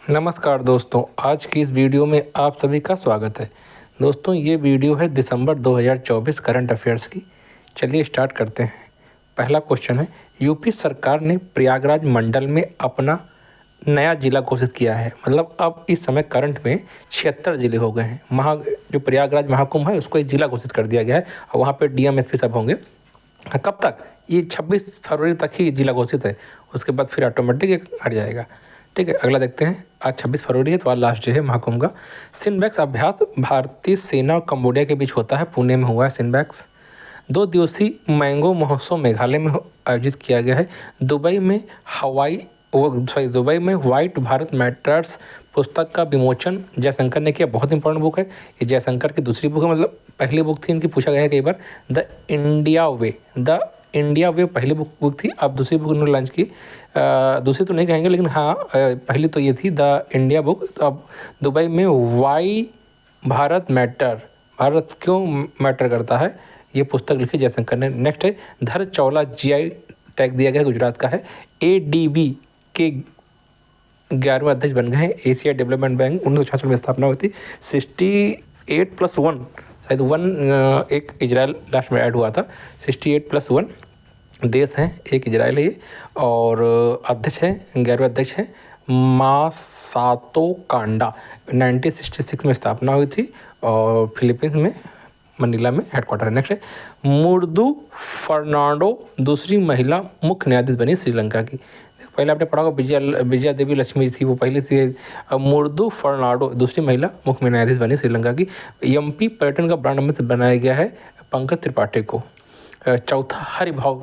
नमस्कार दोस्तों, आज की इस वीडियो में आप सभी का स्वागत है। दोस्तों, ये वीडियो है दिसंबर 2024 करंट अफेयर्स की। चलिए स्टार्ट करते हैं। पहला क्वेश्चन है, यूपी सरकार ने प्रयागराज मंडल में अपना नया जिला घोषित किया है। मतलब अब इस समय करंट में 76 जिले हो गए हैं। जो प्रयागराज महाकुंभ है उसको एक जिला घोषित कर दिया गया है और वहाँ पर डीएम एसपी सब होंगे। कब तक? ये 26 फरवरी तक ही जिला घोषित है, उसके बाद फिर ऑटोमेटिक हट जाएगा। ठीक है, अगला देखते हैं। आज 26 फरवरी है तो आज लास्ट डे है महाकुंभ का। सिनबैक्स अभ्यास भारतीय सेना और कंबोडिया के बीच होता है, पुणे में हुआ है सिनबैक्स। 2 दिवसीय मैंगो महोत्सव मेघालय में आयोजित किया गया है। दुबई में वाइट भारत मैटर्स पुस्तक का विमोचन जयशंकर ने किया। बहुत इंपॉर्टेंट बुक है ये, जयशंकर की दूसरी बुक है। मतलब पहली बुक थी इनकी, पूछा गया है कई बार। द इंडिया वे पहली बुक थी, अब दूसरी बुक उन्होंने लॉन्च की। दूसरी तो नहीं कहेंगे, लेकिन हाँ पहली तो ये थी द इंडिया बुक। तो अब दुबई में वाई भारत मैटर, भारत क्यों मैटर करता है, ये पुस्तक लिखी जयशंकर ने। नेक्स्ट है, धर चौला जीआई टैग दिया गया, गुजरात का है। एडीबी के 11वें अध्यक्ष बन गए हैं। एशिया डेवलपमेंट बैंक 1966 में स्थापना हुई थी। 68+1 शायद 1 एक इजराइल लास्ट में ऐड हुआ था। 68+1 देश हैं, एक इजराइल है ये। और अध्यक्ष हैं, 11वें अध्यक्ष हैं मासातो कांडा। 1966 में स्थापना हुई थी और फिलीपींस में मनीला में हेडक्वार्टर है। नेक्स्ट है, मुर्दू फर्नांडो दूसरी महिला मुख्य न्यायाधीश बनी श्रीलंका की। पहले आपने पढ़ा होगा विजया देवी लक्ष्मी थी, वो पहले थी। मुर्दू फर्नांडो दूसरी महिला मुख्य न्यायाधीश बनी श्रीलंका की। एमपी पर्यटन का ब्रांड एम्बेसडर बनाया गया है पंकज त्रिपाठी को। चौथा, हरिभाव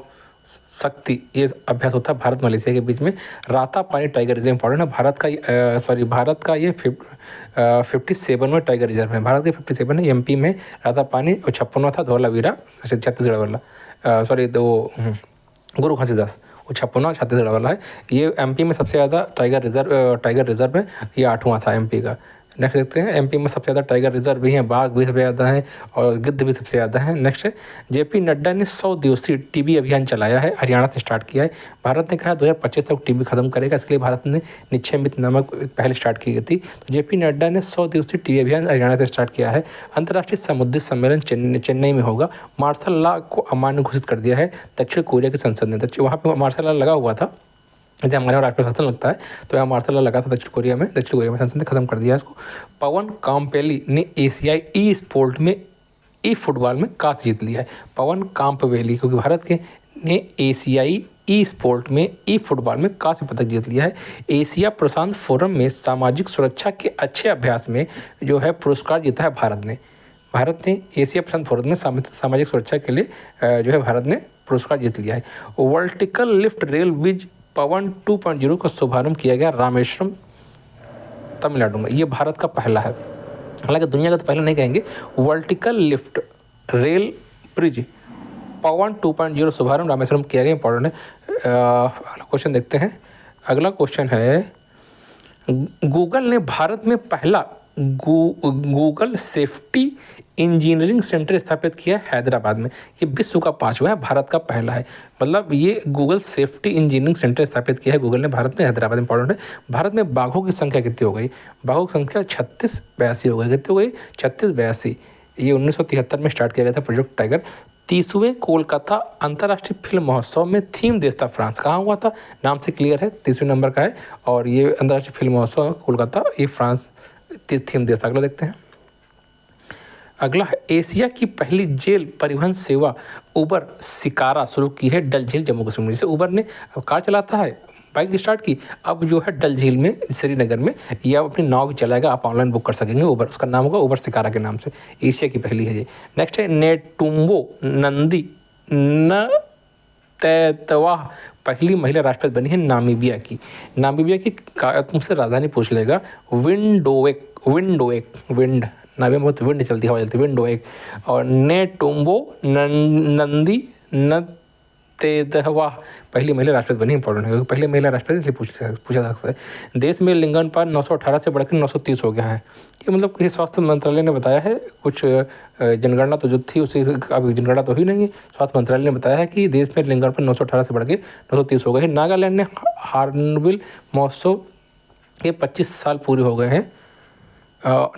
शक्ति, ये अभ्यास होता है भारत मलेशिया के बीच में। राता पानी टाइगर रिजर्व इंपॉर्टेंट है, भारत का ये 57वां टाइगर रिजर्व है। भारत के 57 है। एमपी में राता पानी और 56वां था धौलावीरा छत्तीसगढ़ वाला, गुरु घासीदास, वो 56वां छत्तीसगढ़ वाला है। ये एमपी में सबसे ज़्यादा टाइगर रिजर्व है, ये 8वां था एमपी का। नेक्स्ट देखते हैं, एमपी में सबसे ज़्यादा टाइगर रिजर्व भी हैं, बाघ भी सबसे ज़्यादा हैं और गिद्ध भी सबसे ज़्यादा हैं। नेक्स्ट है, जेपी नड्डा ने 100 दिवसीय टीबी अभियान चलाया है, हरियाणा से स्टार्ट किया है। भारत ने कहा 2025 तक टीबी खत्म करेगा, इसके लिए भारत ने निश्चय मित्र नामक पहले स्टार्ट की गई थी। तो जेपी नड्डा ने 100 दिवसीय टीबी अभियान हरियाणा से स्टार्ट किया है। अंतर्राष्ट्रीय समुद्री सम्मेलन चेन्नई में होगा। मार्शल लॉ को अमान्य घोषित कर दिया है दक्षिण कोरिया की संसद ने। वहाँ पर मार्शल लॉ लगा हुआ था, जैसे हमारे यहाँ राष्ट्रीय शासन लगता है, तो यहाँ मार्शल लॉ लगा था दक्षिण कोरिया में संसद ने खत्म कर दिया इसको। पवन काम्पेली ने एशियाई ई स्पोर्ट में ई फुटबॉल में कांस्य जीत लिया है। पवन काम्पेली, क्योंकि भारत के ने एशियाई ई स्पोर्ट में ई फुटबॉल में कांस्य पदक जीत लिया है। एशिया प्रशांत फोरम में सामाजिक सुरक्षा के अच्छे अभ्यास में जो है पुरस्कार जीता है भारत ने एशिया प्रशांत फोरम में सामाजिक सुरक्षा के लिए जो है भारत ने पुरस्कार जीत लिया है। वर्टिकल लिफ्ट रेल ब्रिज पवन 2.0 का शुभारंभ किया गया रामेश्वरम तमिलनाडु में। ये भारत का पहला है, हालांकि दुनिया का तो पहला नहीं कहेंगे। वर्टिकल लिफ्ट रेल ब्रिज पवन 2.0 शुभारंभ रामेश्वरम किया गया, इंपॉर्टेंट है। अगला क्वेश्चन देखते हैं। अगला क्वेश्चन है, गूगल ने भारत में पहला गूगल सेफ्टी इंजीनियरिंग सेंटर स्थापित किया है हैदराबाद में। ये विश्व का 5वां है, भारत का पहला है। मतलब ये गूगल सेफ्टी इंजीनियरिंग सेंटर स्थापित किया है गूगल ने भारत में, हैदराबाद में। इंपॉर्टेंट है। भारत में बाघों की संख्या कितनी हो गई? बाघों की संख्या 3682 हो गई। कितनी हो गई? 3682। ये 1973 में स्टार्ट किया गया था प्रोजेक्ट टाइगर। 30वें कोलकाता अंतर्राष्ट्रीय फिल्म महोत्सव में थीम देश था फ्रांस। कहाँ हुआ था? नाम से क्लियर है, 30वें नंबर का है। और ये अंतर्राष्ट्रीय फिल्म महोत्सव कोलकाता, ये फ्रांस थीम देश था। अगला देखते हैं। अगला है, एशिया की पहली जेल परिवहन सेवा उबर शिकारा शुरू की है डल झील जम्मू कश्मीर में। जैसे उबर ने अब कार चलाता है, बाइक स्टार्ट की, अब जो है डल झील में श्रीनगर में ये अब अपनी नाव भी चलाएगा, आप ऑनलाइन बुक कर सकेंगे उबर। उसका नाम होगा उबर शिकारा के नाम से। एशिया की पहली है ये। नेक्स्ट है, नेटुम्बो नंदी न तैतवाह पहली महिला राष्ट्रपति बनी है नामीबिया की। तुमसे राजधानी पूछ लेगा, विंड नामिबिया में बहुत विंड चलती है, हवा चलती है, विंडोएक। और नेटुम्बो नंदी न तैतवाह पहली महिला राष्ट्रपति बनी, इंपॉर्टेंट है, पहली महिला राष्ट्रपति इसलिए पूछा जा सकता है। देश में लिंगानुपात 918 से बढ़कर 930 हो गया है। ये मतलब किसी स्वास्थ्य मंत्रालय ने बताया है। कुछ जनगणना तो जो थी उसी, अभी जनगणना तो ही नहीं है, स्वास्थ्य मंत्रालय ने बताया है कि देश में लिंगानुपात 918 से बढ़ के 930 हो गए हैं। नागालैंड ने हार्नबिल महोत्सव ये 25 साल पूरे हो गए हैं।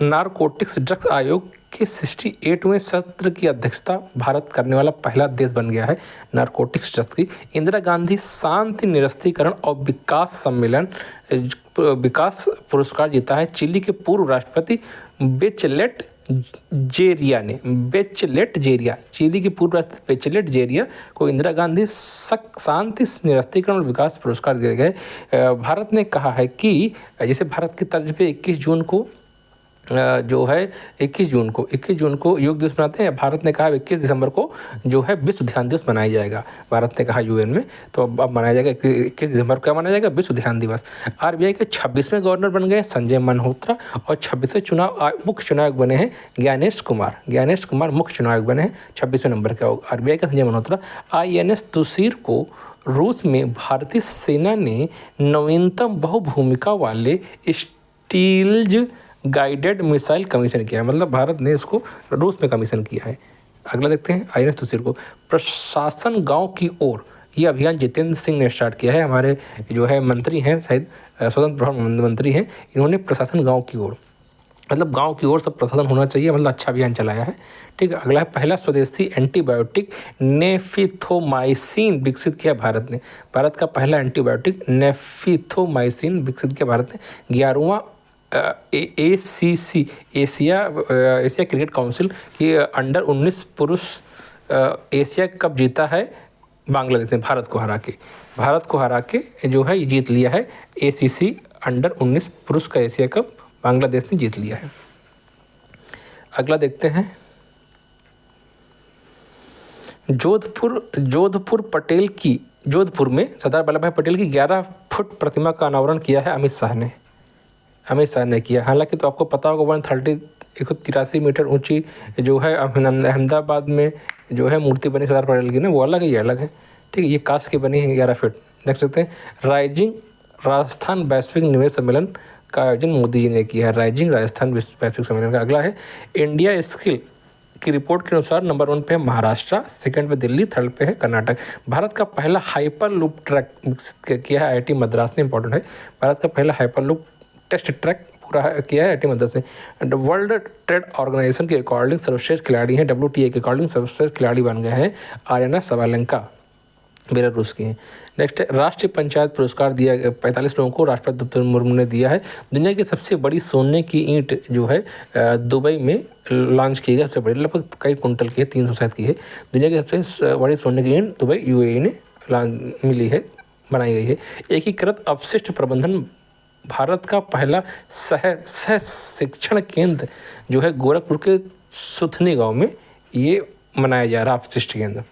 नारकोटिक्स ड्रग्स आयोग के 68वें सत्र की अध्यक्षता भारत करने वाला पहला देश बन गया है। नारकोटिक्स ड्रग्स की इंदिरा गांधी शांति निरस्त्रीकरण और विकास पुरस्कार जीता है चिली के पूर्व राष्ट्रपति बेचलेट जेरिया चिली की पूर्व राष्ट्रपति बेचलेट जेरिया को इंदिरा गांधी शांति निरस्त्रीकरण और विकास पुरस्कार दिए गए। भारत ने कहा है कि जैसे भारत की तर्ज पे 21 जून को जो है 21 जून को योग दिवस मनाते हैं। भारत ने कहा 21 दिसंबर को जो है विश्व ध्यान दिवस मनाया जाएगा। भारत ने कहा यूएन में, तो अब मनाया जाएगा 21 दिसंबर को। क्या मनाया जाएगा? विश्व ध्यान दिवस। आरबीआई के 26वें गवर्नर बन गए संजय मल्होत्रा और 26वें मुख्य चुनाव आयुक्त बने हैं ज्ञानेश कुमार मुख्य चुनाव आयुक्त बने हैं 26वें नंबर के आरबीआई का संजय मल्होत्रा। INS तुसीर को रूस में भारतीय सेना ने नवीनतम बहुभूमिका वाले स्टील्ज गाइडेड मिसाइल कमीशन किया है, मतलब भारत ने इसको रूस में कमीशन किया है। अगला देखते हैं INS तुसीर को। प्रशासन गांव की ओर, ये अभियान जितेंद्र सिंह ने स्टार्ट किया है। हमारे जो है मंत्री हैं, शायद स्वतंत्र प्रभार मंत्री हैं, इन्होंने प्रशासन गांव की ओर, मतलब गांव की ओर सब प्रशासन होना चाहिए, मतलब अच्छा अभियान चलाया है। ठीक है, अगला है पहला स्वदेशी एंटीबायोटिक नेफिथोमाइसिन विकसित किया भारत ने। भारत का पहला एंटीबायोटिक नेफिथोमाइसिन विकसित किया भारत ने। 11वां ACC एशिया क्रिकेट काउंसिल की अंडर 19 पुरुष एशिया कप जीता है बांग्लादेश ने भारत को हरा के जो है जीत लिया है। ACC अंडर 19 पुरुष का एशिया कप बांग्लादेश ने जीत लिया है। अगला देखते हैं जोधपुर में सरदार वल्लभ भाई पटेल की 11 फुट प्रतिमा का अनावरण किया है अमित शाह ने किया। हालांकि तो आपको पता होगा 183 मीटर ऊंची जो है अहमदाबाद में जो है मूर्ति बनी सरदार पटेल की ना, वो अलग है। ठीक है, ये कांच की बनी है 11 फीट, देख सकते हैं। राइजिंग राजस्थान वैश्विक निवेश सम्मेलन का आयोजन मोदी जी ने किया है। राइजिंग राजस्थान वैश्विक सम्मेलन का। अगला है इंडिया स्किल की रिपोर्ट के अनुसार नंबर 1 पे है महाराष्ट्र, सेकंड पे दिल्ली, थर्ड पे है कर्नाटक। भारत का पहला हाइपर लूप ट्रैक विकसित किया है IIT मद्रास ने, इंपॉर्टेंट है। भारत का पहला हाइपर लूप टेस्ट ट्रैक पूरा किया है IIT मद्रास ने। वर्ल्ड ट्रेड ऑर्गेनाइजेशन के अकॉर्डिंग सर्वश्रेष्ठ खिलाड़ी हैं, WTA के अकॉर्डिंग सर्वश्रेष्ठ खिलाड़ी बन गए हैं आर्यना सबालेंका, बेलारूस की हैं। नेक्स्ट है राष्ट्रीय पंचायत पुरस्कार दिया गया 45 लोगों को, राष्ट्रपति द्रौपदी मुर्मू ने दिया है। दुनिया की सबसे बड़ी सोने की ईंट जो है दुबई में लॉन्च की गई, सबसे बड़ी, लगभग कई कुंटल की है, 300 शायद की है। दुनिया की सबसे बड़ी सोने की ईंट दुबई UAE ने मिली है, बनाई गई है। एकीकृत अपशिष्ट प्रबंधन, भारत का पहला सह शिक्षण केंद्र जो है गोरखपुर के सुथनी गांव में ये मनाया जा रहा अपशिष्ट केंद्र,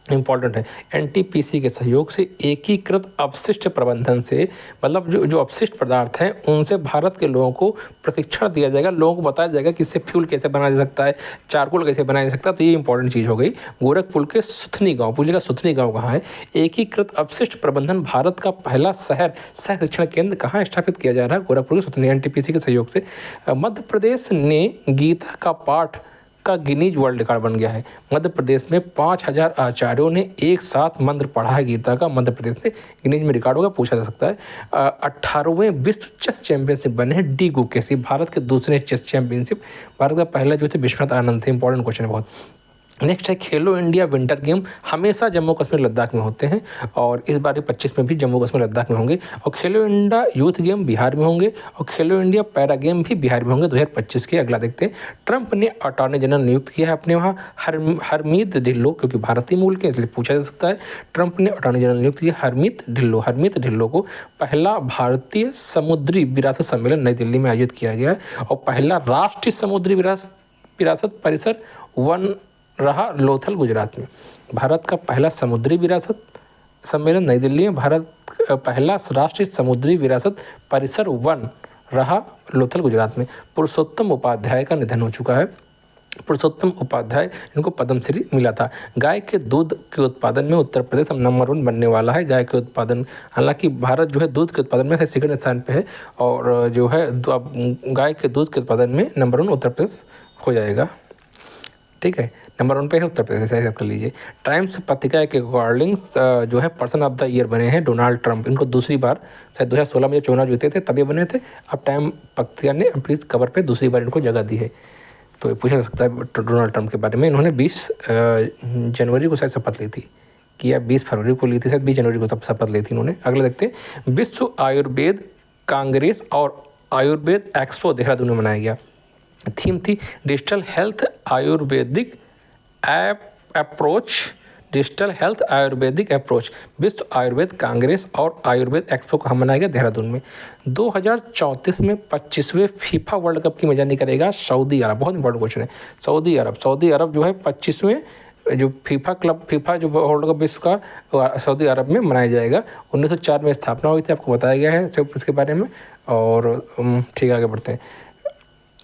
इम्पॉर्टेंट है। NTPC के सहयोग से एकीकृत अपशिष्ट प्रबंधन से, मतलब जो अपशिष्ट पदार्थ हैं उनसे भारत के लोगों को प्रशिक्षण दिया जाएगा, लोगों को बताया जाएगा कि इससे फ्यूल कैसे बनाया जा सकता है, चारकोल कैसे बनाया जा सकता है। तो ये इंपॉर्टेंट चीज़ हो गई। गोरखपुर के सुथनी गाँव, पूछिएगा सुथनी गाँव कहाँ है। एकीकृत अपशिष्ट प्रबंधन, भारत का पहला सह शिक्षण केंद्र कहाँ स्थापित किया जा रहा है? गोरखपुर के सुथनी, NTPC के सहयोग से। मध्य प्रदेश ने गीता का पाठ का गिनीज वर्ल्ड रिकॉर्ड बन गया है। मध्य प्रदेश में 5000 आचार्यों ने एक साथ मंत्र पढ़ा है गीता का, मध्य प्रदेश में गिनीज में रिकॉर्ड होगा, पूछा जा सकता है। 18वें विश्व चेस चैंपियनशिप बने हैं डी गुकेशी, भारत के दूसरे चेस चैंपियनशिप। भारत का पहला जो थे विश्वनाथ आनंद थे, इंपॉर्टेंट क्वेश्चन है बहुत। नेक्स्ट है खेलो इंडिया विंटर गेम, हमेशा जम्मू कश्मीर लद्दाख में होते हैं और इस बार 25 में भी जम्मू कश्मीर लद्दाख में होंगे। और खेलो इंडिया यूथ गेम बिहार में होंगे और खेलो इंडिया पैरा गेम भी बिहार में होंगे 2025 के। अगला देखते हैं, ट्रंप ने अटॉर्नी जनरल नियुक्त किया है अपने वहाँ हरमीत ढिल्लो, क्योंकि भारतीय मूल के इसलिए पूछा जा सकता है। ट्रंप ने अटॉर्नी जनरल नियुक्त किया हरमीत ढिल्लो को। पहला भारतीय समुद्री विरासत सम्मेलन नई दिल्ली में आयोजित किया गया है और पहला राष्ट्रीय समुद्री विरासत परिसर वन रहा लोथल गुजरात में। भारत का पहला समुद्री विरासत सम्मेलन नई दिल्ली में, भारत पहला राष्ट्रीय समुद्री विरासत परिसर वन रहा लोथल गुजरात में। पुरुषोत्तम उपाध्याय का निधन हो चुका है। पुरुषोत्तम उपाध्याय, इनको पद्मश्री मिला था। गाय के दूध के उत्पादन में उत्तर प्रदेश अब नंबर 1 बनने वाला है। गाय के उत्पादन, हालांकि भारत जो है दूध के उत्पादन में सेकंड स्थान पे है और जो है अब गाय के दूध के उत्पादन में नंबर 1 उत्तर प्रदेश हो जाएगा। ठीक है, नंबर 1 पे है उत्तर प्रदेश, ऐसे कर लीजिए। टाइम्स पत्रिका के अकॉर्डिंग जो है पर्सन ऑफ द ईयर बने हैं डोनाल्ड ट्रंप। इनको दूसरी बार, शायद 2016 में जो चुनाव जीते थे तभी बने थे। अब टाइम पत्रिका ने अपनी कवर पे दूसरी बार इनको जगह दी है। तो ये पूछा जा सकता है डोनाल्ड ट्रंप के बारे में। इन्होंने 20 जनवरी को शायद शपथ ली थी, कि या 20 फरवरी को ली थी, शायद 20 जनवरी को तब शपथ ली थी इन्होंने। अगले देखते हैं, विश्व आयुर्वेद कांग्रेस और आयुर्वेद एक्सपो देहरादून में मनाया गया। थीम थी digital health Ayurvedic approach, digital health Ayurvedic approach. विश्व आयुर्वेद कांग्रेस और आयुर्वेद एक्सपो को हम मनाया गया देहरादून में। 2034 में 25वें फीफा वर्ल्ड कप की मेजबानी करेगा सऊदी अरब। बहुत इंपॉर्टेंट क्वेश्चन है। सऊदी अरब जो है 25वें जो फीफा जो वर्ल्ड कप विश्व का सऊदी अरब में मनाया जाएगा। 1904 में स्थापना हुई थी, आपको बताया गया है सिर्फ इसके बारे में। और ठीक है, आगे बढ़ते हैं।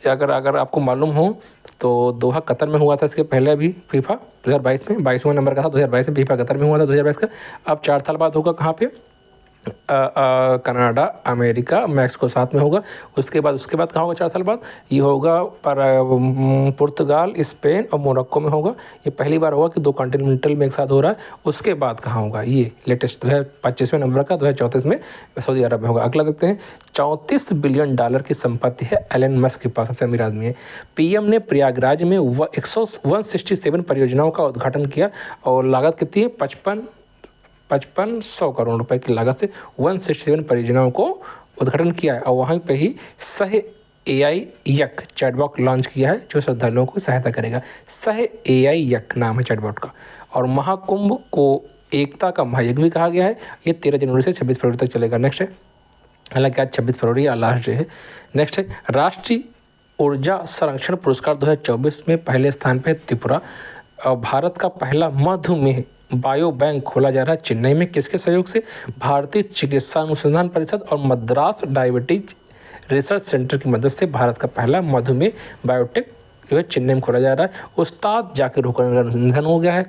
अगर आपको मालूम हो तो दोहा कतर में हुआ था इसके पहले भी फीफा 2022 में, 22वां नंबर का था 2022 में। फीफा कतर में हुआ था 2022 का। अब 4 साल बाद होगा कहाँ पे? कनाडा, अमेरिका, मैक्सिको साथ में होगा। उसके बाद कहाँ होगा 4 साल बाद? ये होगा पुर्तगाल, स्पेन और मोरक्को में होगा। ये पहली बार होगा कि 2 कॉन्टिनेंटल में एक साथ हो रहा है। उसके बाद कहाँ होगा? ये लेटेस्ट 2025वें नंबर का 2034 में सऊदी अरब में होगा। अगला देखते हैं। $34 बिलियन की संपत्ति है एलन मस्क के पास, सबसे अमीर आदमी है। पीएम ने प्रयागराज में 167 परियोजनाओं का उद्घाटन किया और लागत कितनी है? 5500 करोड़ रुपए की लागत से 167 परियोजनाओं को उद्घाटन किया है। और वहीं पे ही सह AI यक चैटबॉट लॉन्च किया है जो श्रद्धालुओं को सहायता करेगा। सह AI यक नाम है चैटबॉट का। और महाकुंभ को एकता का महायज्ञ भी कहा गया है। ये 13 जनवरी से 26 फरवरी तक चलेगा। नेक्स्ट है, हालांकि आज 26 फरवरी लास्ट डे है। नेक्स्ट है, राष्ट्रीय ऊर्जा संरक्षण पुरस्कार 2024 में पहले स्थान पे त्रिपुरा। और भारत का पहला मधुमेह बायो बैंक खोला जा रहा है चेन्नई में। किसके सहयोग से? भारतीय चिकित्सा अनुसंधान परिषद और मद्रास डायबिटीज रिसर्च सेंटर की मदद से भारत का पहला मधुमेह बायोटेक जो है चेन्नई में खोला जा रहा है। उस्ताद जाकिर हुसैन का निधन हो गया है।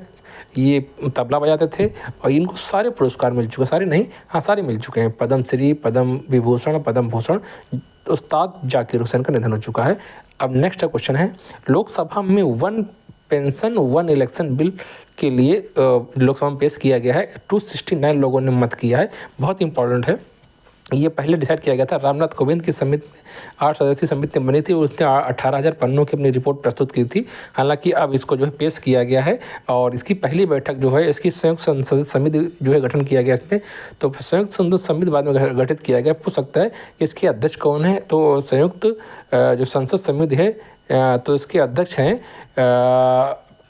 ये तबला बजाते थे और इनको सारे पुरस्कार मिल चुके, सारे नहीं, हाँ सारे मिल चुके हैं। पद्म श्री, पद्म विभूषण, पद्म भूषण। उस्ताद जाकिर हुसैन का निधन हो चुका है। अब नेक्स्ट क्वेश्चन है, लोकसभा में 1 पेंशन 1 इलेक्शन बिल के लिए लोकसभा में पेश किया गया है। 269 लोगों ने मत किया है। बहुत इंपॉर्टेंट है। ये पहले डिसाइड किया गया था। रामनाथ कोविंद की समिति 8 सदस्यीय समिति बनी थी। उसने 18,000 पन्नों की अपनी रिपोर्ट प्रस्तुत की थी। हालांकि अब इसको जो है पेश किया गया है और इसकी पहली बैठक जो है, इसकी संयुक्त संसदीय समिति जो है गठन किया गया इसमें। तो संयुक्त संसदीय समिति बाद में गठित किया गया। पूछ सकता है कि इसके अध्यक्ष कौन है? तो संयुक्त जो संसद समिति है तो इसके अध्यक्ष हैं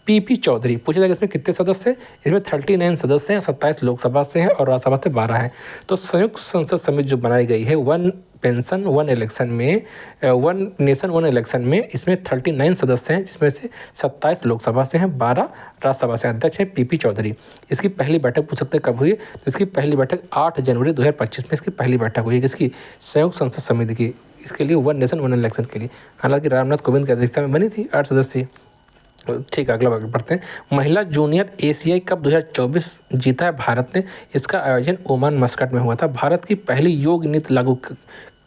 PP चौधरी। पूछा जाएगा इसमें कितने सदस्य हैं? इसमें 39 सदस्य हैं, 27 लोकसभा से हैं और राज्यसभा से 12 हैं। तो संयुक्त संसद समिति जो बनाई गई है 1 पेंशन 1 इलेक्शन में, 1 नेशन 1 इलेक्शन में, इसमें 39 सदस्य हैं जिसमें से 27 लोकसभा से हैं, 12 राज्यसभा से। अध्यक्ष है PP चौधरी। इसकी पहली बैठक पूछ सकते हैं कब हुई है? तो इसकी पहली बैठक 8 जनवरी 2025 में इसकी पहली बैठक हुई है। किसकी? संयुक्त संसद समिति की। इसके लिए 1 नेशन 1 इलेक्शन के लिए। हालांकि रामनाथ कोविंद की अध्यक्षता में बनी थी 8 सदस्य। ठीक है, अगला आगे बढ़ते हैं। महिला जूनियर एशियाई कप 2024 जीता है भारत ने। इसका आयोजन ओमान मस्कट में हुआ था। भारत की पहली योग नीति लागू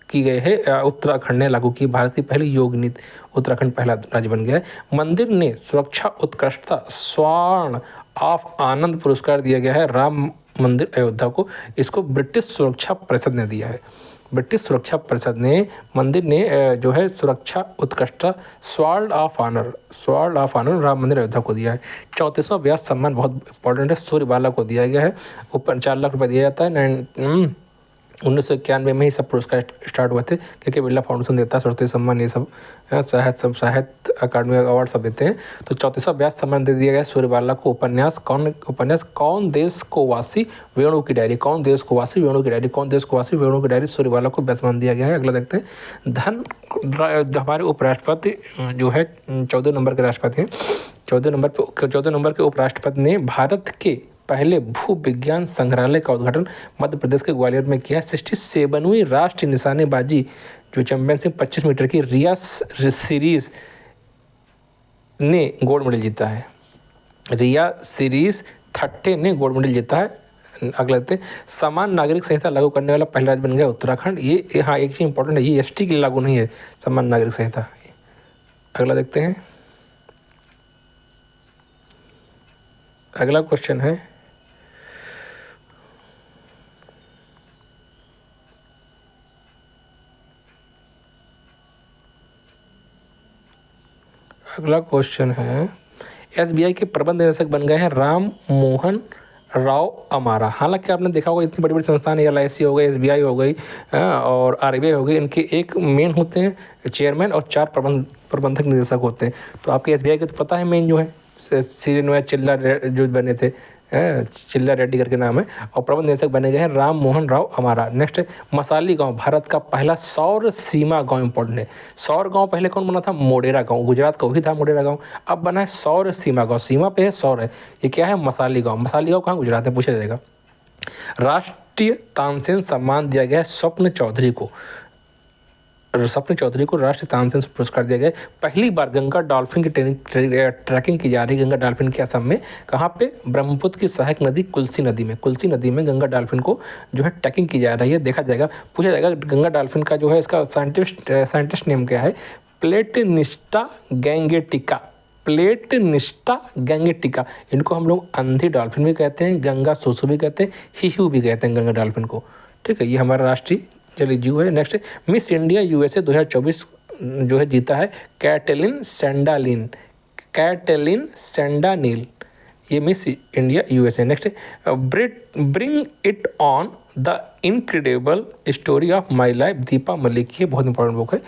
की गई है, उत्तराखंड ने लागू की। भारत की पहली योग नीति, उत्तराखंड पहला राज्य बन गया है। मंदिर ने सुरक्षा उत्कृष्टता स्वर्ण ऑफ आनंद पुरस्कार दिया गया है राम मंदिर अयोध्या को। इसको ब्रिटिश सुरक्षा परिषद ने दिया है। ब्रिटिश सुरक्षा परिषद ने मंदिर ने जो है सुरक्षा उत्कृष्टता स्वॉर्ड ऑफ ऑनर राम मंदिर अयोध्या को दिया है। 34वां व्यास सम्मान बहुत इंपॉर्टेंट है, सूर्यबाला को दिया गया है। ऊपर 4 लाख रुपये दिया जाता है। 1991 में ही सब पुरस्कार स्टार्ट हुए थे। के बिरला फाउंडेशन देता है सरस्वती सम्मान, ये सब साहित्य अकादमी अवार्ड सब देते हैं। तो 34वां व्यास सम्मान दे दिया गया सूर्यबाला को। उपन्यास कौन देश को वासी वेणु की डायरी, कौन देश को वासी वेणु की डायरी सूर्यबाला को व्यास सम्मान दिया गया है। अगला देखते हैं। हमारे उपराष्ट्रपति जो है 14 नंबर के राष्ट्रपति हैं। 14 नंबर के उपराष्ट्रपति ने भारत के पहले भू विज्ञान संग्रहालय का उद्घाटन मध्य प्रदेश के ग्वालियर में किया। 67वीं राष्ट्रीय निशानेबाजी जो चैंपियनशिप 25 मीटर की रिया सीरीज ने गोल्ड मेडल जीता है। रिया सीरीज 30 ने गोल्ड मेडल जीता है। अगला देखते हैं। समान नागरिक संहिता लागू करने वाला पहला राज्य बन गया उत्तराखंड। ये हाँ एक चीज़ इंपॉर्टेंट है, ये ST के लिए लागू नहीं है समान नागरिक संहिता। अगला देखते हैं। अगला क्वेश्चन है, एसबीआई के प्रबंध निदेशक बन गए हैं राम मोहन राव अमारा। हालांकि आपने देखा होगा इतनी बड़ी बड़ी संस्थान, एलआईसी हो गई, एसबीआई हो गई और आरबीआई हो गई, इनके एक मेन होते हैं चेयरमैन और 4 प्रबंधक निदेशक होते हैं। तो आपके एसबीआई के तो पता है मेन जो है सीनियर चिल्ला जो बने थे, चिल्ला रेड्डी करके नाम है, और प्रबंध निदेशक बने गए हैं राम मोहन राव अमारा। नेक्स्ट है मसाली गांव, भारत का पहला सौर सीमा गांव इंपॉर्टेंट है। सौर गांव पहले कौन बना था? मोढेरा गांव, गुजरात का वही था मोढेरा गांव, अब बना है सौर सीमा गांव, सीमा पे है सौर है। ये क्या है? मसाली गांव। मसाली गांव कहाँ? गुजरात में, पूछा जाएगा। राष्ट्रीय तानसेन सम्मान दिया गया है स्वप्न चौधरी को, स्वप्न चौधरी को राष्ट्रीय तानसेन पुरस्कार दिया गया। पहली बार गंगा डॉल्फिन की ट्रैकिंग की जा रही है। गंगा डॉल्फिन की असम में कहाँ पे? ब्रह्मपुत्र की सहायक नदी कुल्सी नदी में, कुल्सी नदी में गंगा डॉल्फिन को जो है ट्रैकिंग की जा रही है। देखा जाएगा, पूछा जाएगा गंगा डॉल्फिन का जो है इसका साइंटिस्ट नेम क्या है? प्लेटनिस्टा गैंगेटिका, प्लेटनिस्टा गैंगेटिका। इनको हम लोग अंधी डॉल्फिन भी कहते हैं, गंगा सोसो भी कहते हैं, हिहू भी कहते हैं गंगा डॉल्फिन को। ठीक है, ये हमारा राष्ट्रीय जलीय जीव है। नेक्स्ट मिस इंडिया यूएसए 2024 जो है जीता है कैटलिन सेंडालिन, कैटलिन सेंडानील, ये miss India USA. Next bring it on the incredible story of my life, Deepa Malik की बहुत इंपॉर्टेंट बुक है।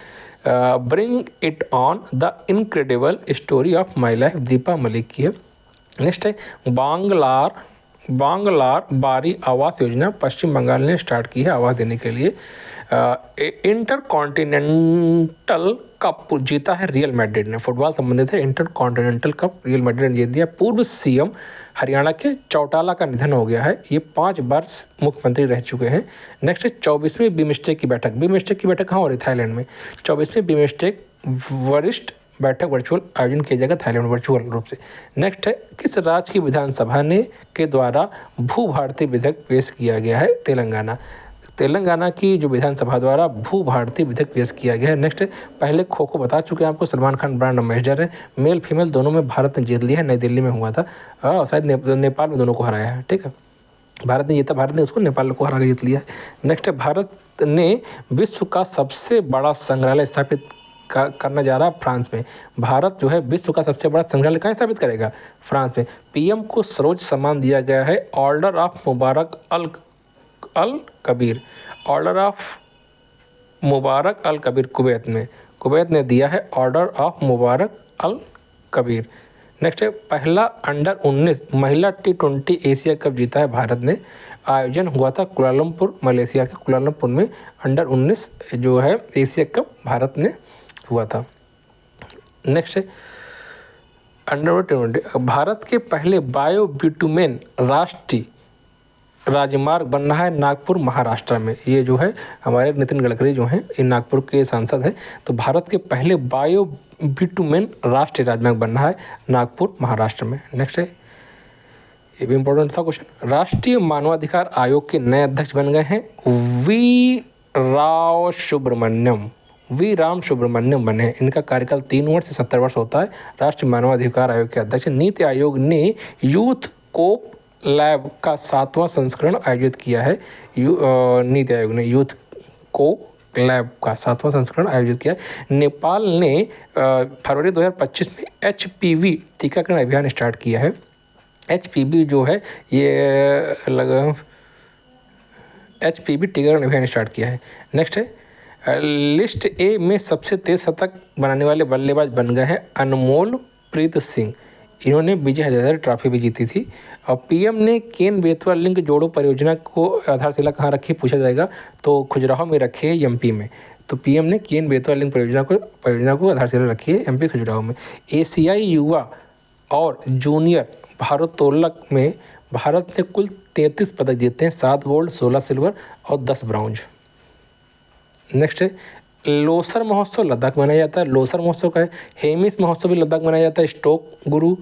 Bring it on the incredible story of my life, Deepa Malik की है। नेक्स्ट है बांग्लार बारी आवास योजना पश्चिम बंगाल ने स्टार्ट की है आवास देने के लिए। इंटर कॉन्टिनेंटल कप जीता है रियल मैड्रिड ने, फुटबॉल संबंधित है। Inter continental cup real Madrid ने जीत दिया। पूर्व सीएम हरियाणा के चौटाला का निधन हो गया है, ये 5 बार मुख्यमंत्री रह चुके हैं। नेक्स्ट है 24वीं बिमस्टेक की बैठक, बिमस्टेक की बैठक कहाँ हो रही? थाईलैंड में। 24वीं बिमस्टेक वरिष्ठ बैठक वर्चुअल आयोजन किया जाएगा थाईलैंड में, वर्चुअल रूप से। नेक्स्ट है किस राज्य की विधानसभा ने के द्वारा भू भारतीय विधेयक पेश किया गया है? तेलंगाना, तेलंगाना की जो विधानसभा द्वारा भू भारतीय विधेयक पेश किया गया है। नेक्स्ट पहले खो खो बता चुके हैं आपको, सलमान खान ब्रांड एम्बेसडर है, मेल फीमेल दोनों में भारत ने जीत लिया है, नई दिल्ली में हुआ था, शायद नेपाल में दोनों को हराया है। ठीक है, भारत ने जीता, भारत ने उसको नेपाल को हरा के जीत लिया है। नेक्स्ट भारत ने विश्व का सबसे बड़ा संग्रहालय स्थापित करना जा रहा है फ्रांस में। भारत जो है विश्व का सबसे बड़ा संग्रहालय कहाँ स्थापित करेगा? फ्रांस में। पीएम को सर्वोच्च सम्मान दिया गया है order of Mubarak Al Kabir, order of Mubarak Al Kabir Kuwait में, कुवैत ने दिया है order of Mubarak Al Kabir. Next है पहला अंडर 19 महिला T20 एशिया कप जीता है भारत ने, आयोजन हुआ था कुलालमपुर, मलेशिया के कुलालमपुर में अंडर 19 जो है एशिया कप भारत ने हुआ था। नेक्स्ट है अंडर 20 भारत के पहले बायो बिटुमेन राष्ट्रीय राजमार्ग बन रहा है नागपुर महाराष्ट्र में। ये जो है हमारे नितिन गडकरी जो हैं ये नागपुर के सांसद हैं, तो भारत के पहले बायो बिटुमेन राष्ट्रीय राजमार्ग बन रहा है नागपुर महाराष्ट्र में। नेक्स्ट है, ये भी इंपॉर्टेंट था क्वेश्चन, राष्ट्रीय मानवाधिकार आयोग के नए अध्यक्ष बन गए हैं वी राम सुब्रमण्यम बने हैं। इनका कार्यकाल 3 वर्ष से 70 वर्ष होता है। राष्ट्रीय मानवाधिकार आयोग के अध्यक्ष। नीति आयोग ने यूथ कोप लैब का 7वां संस्करण आयोजित किया है। नीति आयोग ने यूथ को लैब का 7वां संस्करण आयोजित किया है। नेपाल ने फरवरी 2025 में HPV टीकाकरण अभियान स्टार्ट किया है। HPV जो है ये HPV टीकाकरण अभियान स्टार्ट किया है। नेक्स्ट है लिस्ट ए में सबसे तेज शतक बनाने वाले बल्लेबाज बन गए हैं अनमोल प्रीत सिंह, इन्होंने विजय हजारे ट्रॉफी भी जीती थी। और पीएम ने केन बेतवा लिंक जोड़ो परियोजना को आधारशिला कहाँ रखी पूछा जाएगा, तो खुजराहो में रखी है एमपी में। तो पीएम ने केन बेतवा लिंक परियोजना को आधारशिला रखी है एमपी खुजराहो में। एशियाई युवा और जूनियर भारोत्तोलक में भारत ने कुल 33 पदक जीते हैं, 7 गोल्ड 16 सिल्वर और 10 ब्राउंज। नेक्स्ट है लोसर महोत्सव लद्दाख मनाया जाता है, लोसर महोत्सव का है। हेमिस महोत्सव भी लद्दाख मनाया जाता है। स्टोक गुरु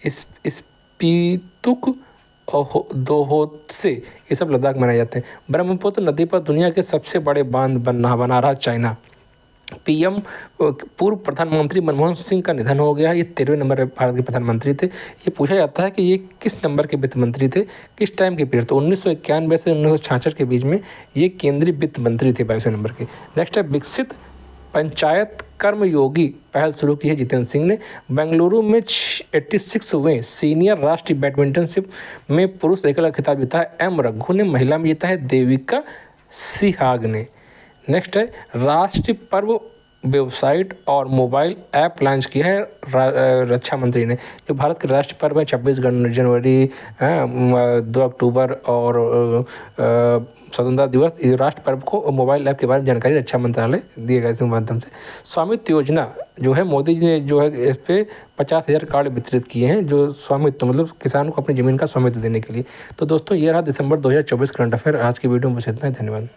स्पीतुक और दोहोत्से ये सब लद्दाख मनाए जाते हैं। ब्रह्मपुत्र नदी पर दुनिया के सबसे बड़े बांध बना रहा चाइना। पीएम पूर्व प्रधानमंत्री मनमोहन सिंह का निधन हो गया है। ये 13वें नंबर भारत के प्रधानमंत्री थे। ये पूछा जाता है कि ये किस नंबर के वित्त मंत्री थे, किस टाइम के पीरियड, तो 1991 से 1966 के बीच में ये केंद्रीय वित्त मंत्री थे 22वें नंबर के। नेक्स्ट है विकसित पंचायत कर्मयोगी पहल शुरू की है जितेंद्र सिंह ने। बेंगलुरु में 86वें सीनियर राष्ट्रीय बैडमिंटनशिप में पुरुष एकल का खिताब जीता है एम रघु ने। महिला में जीता है देविका सिहाग ने। नेक्स्ट है राष्ट्रीय पर्व वेबसाइट और मोबाइल ऐप लॉन्च किया है रक्षा मंत्री ने। जो भारत के राष्ट्रीय पर्व है 26 जनवरी, 2 अक्टूबर और स्वतंत्रता दिवस, इस राष्ट्र पर्व को मोबाइल ऐप के बारे में जानकारी रक्षा मंत्रालय दिएगा इसके माध्यम से। स्वामित्व योजना जो है मोदी जी ने जो है इस पर 50,000 कार्ड वितरित किए हैं, जो स्वामित्व मतलब किसान को अपनी ज़मीन का स्वामित्व देने के लिए। तो दोस्तों ये रहा दिसंबर 2024 करंट अफेयर। आज की वीडियो में बस इतना ही। धन्यवाद।